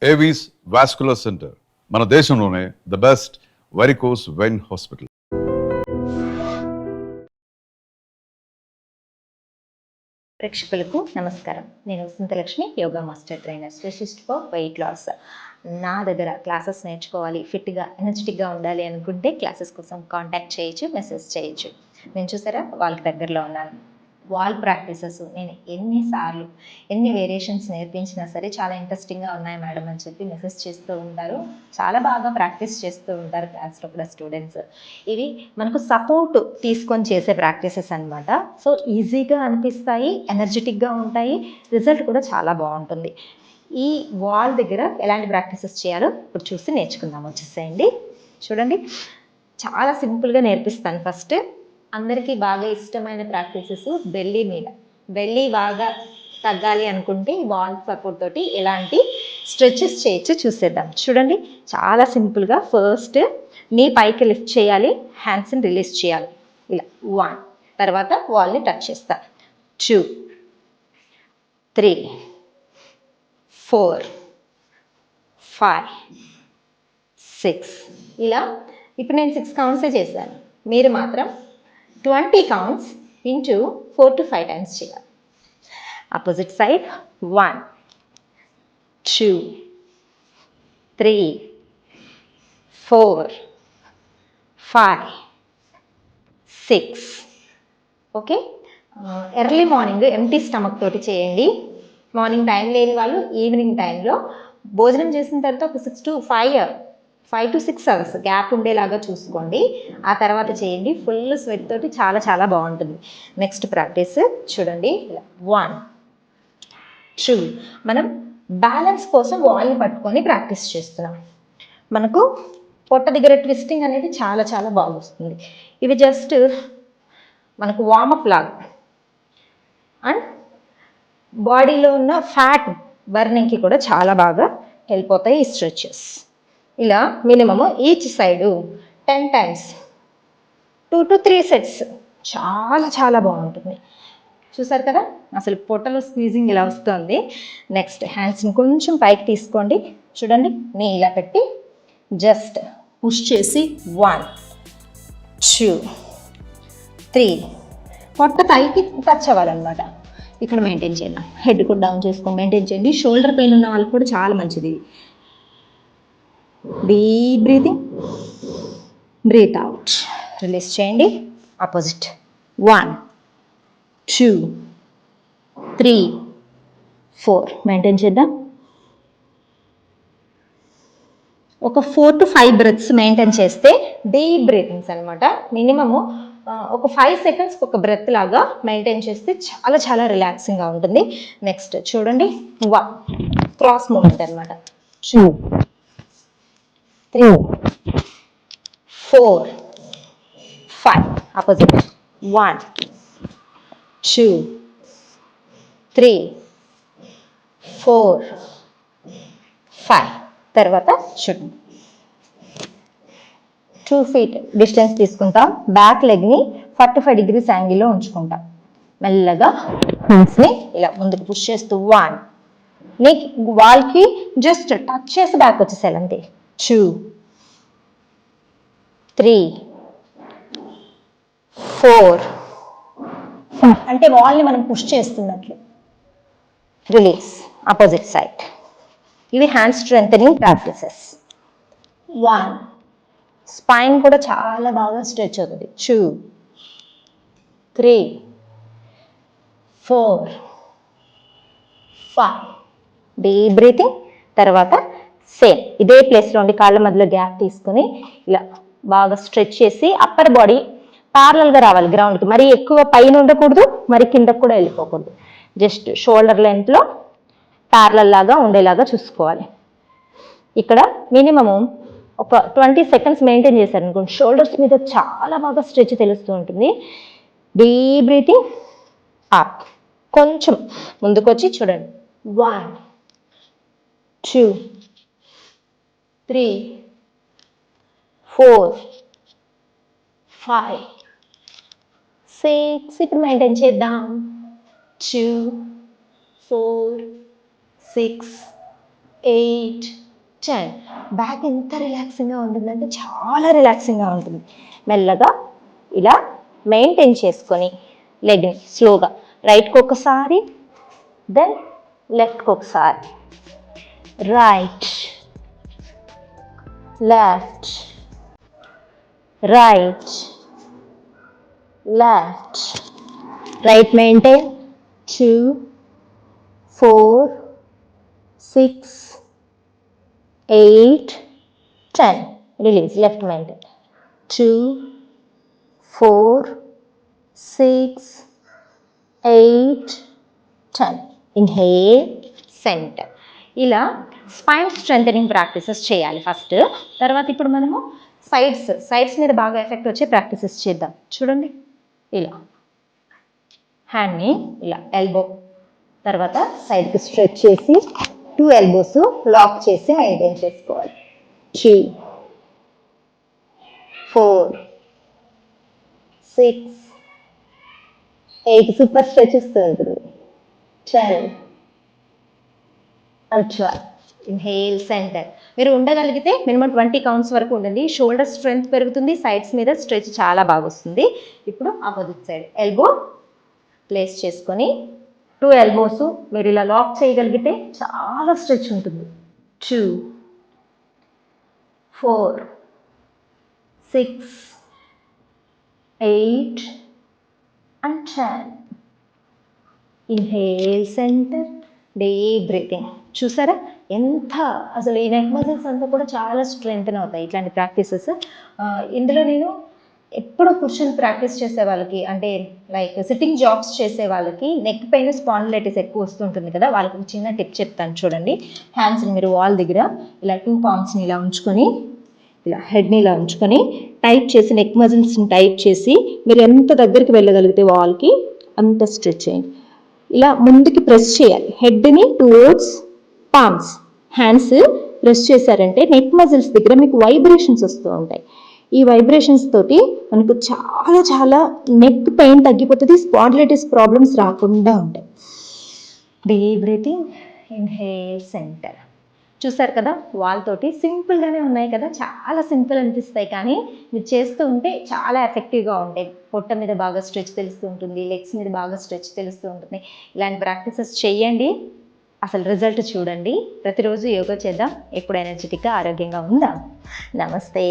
Avis vascular centre మన దేశంలోనే the best varicose vein hospital. ప్రేక్షకులకు నమస్కారం. నేను Vasanthalakshmi, yoga master trainer, specialist for weight loss. నా దగ్గర క్లాసెస్ నేర్చుకోవాలి, ఫిట్గా ఎనర్జెటిక్గా ఉండాలి అనుకుంటే క్లాసెస్ కోసం కాంటాక్ట్ చేయొచ్చు, మెసేజ్ చేయొచ్చు. నేను చూసారా వాళ్ళకి దగ్గరలో ఉన్నాను. వాల్ ప్రాక్టీసెస్ నేను ఎన్నిసార్లు ఎన్ని వేరియేషన్స్ నేర్పించినా సరే చాలా ఇంట్రెస్టింగ్గా ఉన్నాయి మేడం అని చెప్పి మెసేజ్ చేస్తూ ఉంటారు. చాలా బాగా ప్రాక్టీస్ చేస్తూ ఉంటారు క్లాస్లో కూడా స్టూడెంట్స్. ఇవి మనకు సపోర్ట్ తీసుకొని చేసే ప్రాక్టీసెస్ అనమాట. సో ఈజీగా అనిపిస్తాయి, ఎనర్జెటిక్గా ఉంటాయి, రిజల్ట్ కూడా చాలా బాగుంటుంది. ఈ వాల్ దగ్గర ఎలాంటి ప్రాక్టీసెస్ చేయాలో ఇప్పుడు చూసి నేర్చుకుందాం. వచ్చేసేయండి. చూడండి, చాలా సింపుల్గా నేర్పిస్తాను. ఫస్ట్ అందరికీ బాగా ఇష్టమైన ప్రాక్టీసెస్ బెల్లీ మీద. బెల్లీ బాగా తగ్గాలి అనుకుంటే వాల్ సపోర్ట్ తోటి ఎలాంటి స్ట్రెచెస్ చేయొచ్చు చూసేద్దాం. చూడండి, చాలా సింపుల్గా ఫస్ట్ నీ పైకి లిఫ్ట్ చేయాలి, హ్యాండ్స్ని రిలీజ్ చేయాలి. ఇలా 1, తర్వాత వాల్ని టచ్ చేస్తా. 2, 3, 4, 5, 6. ఇలా ఇప్పుడు నేను 6 కౌంట్సే చేశాను. మీరు మాత్రం 20 counts into 4 to 5 times చేయాలి. Opposite side 1, 2, 3, 4, 5, 6. Okay. Early morning empty stomach తోటి చేయండి. మార్నింగ్ టైం లేని వాళ్ళు ఈవినింగ్ టైంలో భోజనం చేసిన తర్వాత ఒక 5 to 6 hours గ్యాప్ ఉండేలాగా చూసుకోండి. ఆ తర్వాత చేయండి. ఫుల్ స్వెట్ తోటి చాలా చాలా బాగుంటుంది. నెక్స్ట్ ప్రాక్టీస్ చూడండి. 1, 2. మనం బ్యాలెన్స్ కోసం వాల్ని పట్టుకొని ప్రాక్టీస్ చేస్తున్నాం. మనకు పొట్ట దగ్గర ట్విస్టింగ్ అనేది చాలా చాలా బాగా వస్తుంది. ఇవి జస్ట్ మనకు వార్మప్ లాగా అండ్ బాడీలో ఉన్న ఫ్యాట్ బర్నింగ్కి కూడా చాలా బాగా హెల్ప్ అవుతాయి ఈ స్ట్రెచెస్. ఇలా minimum each side 10 times 2 to 3 sets చాలా చాలా బాగుంటుంది. చూసారు కదా, అసలు పొట్టలో స్క్వీజింగ్ ఇలా వస్తుంది. నెక్స్ట్ హ్యాండ్స్ని కొంచెం పైకి తీసుకోండి. చూడండి, నీ ఇలా పెట్టి జస్ట్ పుష్ చేసి 1, 2, 3. పొట్ట పైకి టచ్ అవ్వాలన్నమాట. ఇక్కడ మెయింటైన్ చేద్దాం. హెడ్ కూడా డౌన్ చేసుకొని మెయింటైన్ చేయండి. షోల్డర్ పెయిన్ ఉన్న వాళ్ళకి కూడా చాలా మంచిది. Deep breathing, breath out, release చేయండి. ఆపోజిట్ 1, 2, 3, 4 మెయింటైన్ చేద్దాం. ఒక 4 to 5 బ్రెత్స్ మెయింటైన్ చేస్తే డీప్ బ్రీతింగ్స్ అనమాట. మినిమము ఒక 5 seconds ఒక బ్రెత్ లాగా మెయింటైన్ చేస్తే చాలా చాలా రిలాక్సింగ్గా ఉంటుంది. నెక్స్ట్ చూడండి, 1 క్రాస్ మూమెంట్ అనమాట. 2, 3, 4, 5 ఆపోజిట్. 1, 2, 3, 4, 5. తర్వాత చూడండి, 2 feet డిస్టెన్స్ తీసుకుంటాం. బ్యాక్ లెగ్ని 45 degrees యాంగిల్లో ఉంచుకుంటాం. మెల్లగా హ్యాండ్స్ని ఇలా ముందుకు పుష్ చేస్తూ 1, నీ వాల్కి జస్ట్ టచ్ చేసి బ్యాక్ వచ్చేసేయాలి అంతే. 2, 3, 4, 5 అంటే వాల్ని మనం పుష్ చేస్తున్నట్లు. రిలీజ్. Opposite side. ఇవి హ్యాండ్ స్ట్రెంథనింగ్ ప్రాక్టీసెస్. 1, స్పైన్ కూడా చాలా బాగా స్ట్రెచ్ అవుతుంది. 2, 3, 4, 5. Deep breathing. తర్వాత సేమ్ ఇదే ప్లేస్లో ఉండి కాళ్ళ మధ్యలో గ్యాప్ తీసుకుని ఇలా బాగా స్ట్రెచ్ చేసి అప్పర్ బాడీ ప్యారలల్గా రావాలి గ్రౌండ్కి. మరీ ఎక్కువ పైన ఉండకూడదు, మరి కిందకు కూడా వెళ్ళిపోకూడదు. జస్ట్ షోల్డర్ లెంత్లో ప్యారలల్ లాగా ఉండేలాగా చూసుకోవాలి. ఇక్కడ మినిమము ఒక 20 seconds మెయింటైన్ చేశారనుకోండి, షోల్డర్స్ మీద చాలా బాగా స్ట్రెచ్ తెలుస్తూ ఉంటుంది. Deep breathing up. కొంచెం ముందుకు వచ్చి చూడండి. 1, 2, 3, 4, 5, 6. ఇప్పుడు మెయింటైన్ చేద్దాం. 2, 4, 6, 8, 10. బ్యాక్ ఎంత రిలాక్సింగ్గా ఉంటుందంటే చాలా రిలాక్సింగ్గా ఉంటుంది. మెల్లగా ఇలా మెయింటైన్ చేసుకొని లెగ్ని స్లోగా రైట్కి ఒకసారి, దెన్ లెఫ్ట్కి ఒకసారి, right, left, right, left, right maintain, 2, 4, 6, 8, 10, release, left maintain, 2, 4, 6, 8, 10, inhale, center. ఇలా స్పైన్ స్ట్రెంథనింగ్ ప్రాక్టీసెస్ చేయాలి ఫస్ట్. తర్వాత ఇప్పుడు మనము సైడ్స్ మీద బాగా ఎఫెక్ట్ వచ్చే ప్రాక్టీసెస్ చేద్దాం. చూడండి, ఇలా హ్యాండ్ని ఇలా ఎల్బో తర్వాత సైడ్కి స్ట్రెచ్ చేసి 2 ఎల్బోస్ లాక్ చేసి మెయింటైన్ చేసుకోవాలి. 3, 4, 6, 8 సూపర్ స్ట్రెచ్ ఉంటుంది. 10 and 12. Inhale centre. మీరు ఉండగలిగితే మినిమం 20 కౌంట్స్ వరకు ఉండండి. షోల్డర్ స్ట్రెంగ్త్ పెరుగుతుంది, సైడ్స్ మీద స్ట్రెచ్ చాలా బాగా వస్తుంది. ఇప్పుడు ఆపోజిట్ సైడ్ ఎల్బో ప్లేస్ చేసుకొని 2 ఎల్బోస్ మీరు ఇలా లాక్ చేయగలిగితే చాలా స్ట్రెచ్ ఉంటుంది. 2, 4, 6, 8 and 10. Inhale centre, deep breathing. చూసారా ఎంత అసలు ఈ నెక్ మజిల్స్ అంతా కూడా చాలా స్ట్రెంగ్తెన్ అవుతాయి ఇట్లాంటి ప్రాక్టీసెస్. ఇందులో నేను ఎప్పుడు కూర్చొని ప్రాక్టీస్ చేసే వాళ్ళకి, అంటే లైక్ సిట్టింగ్ జాబ్స్ చేసే వాళ్ళకి నెక్ పైన స్పాండిలైటిస్ ఎక్కువ వస్తుంటుంది కదా, వాళ్ళకి ఒక చిన్న టిప్ చెప్తాను చూడండి. హ్యాండ్స్ని మీరు వాల్ దగ్గర ఇలా 2 పామ్స్ని ఇలా ఉంచుకొని, ఇలా హెడ్ని ఇలా ఉంచుకొని టైట్ చేసి, నెక్ మజిల్స్ని టైట్ చేసి మీరు ఎంత దగ్గరికి వెళ్ళగలిగితే వాల్కి అంత స్ట్రెచ్ చేయండి. ఇలా ముందుకి ప్రెస్ చేయాలి, హెడ్ని టువర్డ్స్ పామ్స్, హ్యాండ్స్ ప్రెస్ చేశారంటే నెక్ మజిల్స్ దగ్గర మీకు వైబ్రేషన్స్ వస్తూ ఉంటాయి. ఈ వైబ్రేషన్స్ తోటి మనకు చాలా చాలా నెక్ పెయిన్ తగ్గిపోతుంది, స్పాండిలైటిస్ ప్రాబ్లమ్స్ రాకుండా ఉంటాయి. Deep breathing, inhale centre. చూసారు కదా, వాల్ తోటి సింపుల్గానే ఉన్నాయి కదా, చాలా సింపుల్ అనిపిస్తాయి కానీ మీరు చేస్తూ ఉంటే చాలా ఎఫెక్టివ్గా ఉంటాయి. పొట్ట మీద బాగా స్ట్రెచ్ తెలుస్తూ ఉంటుంది, లెగ్స్ మీద బాగా స్ట్రెచ్ తెలుస్తూ ఉంటుంది. ఇలాంటి ప్రాక్టీసెస్ చేయండి, అసలు రిజల్ట్ చూడండి. ప్రతిరోజు యోగా చేద్దాం, ఎప్పుడు ఎనర్జెటిక్గా ఆరోగ్యంగా ఉందాం. నమస్తే.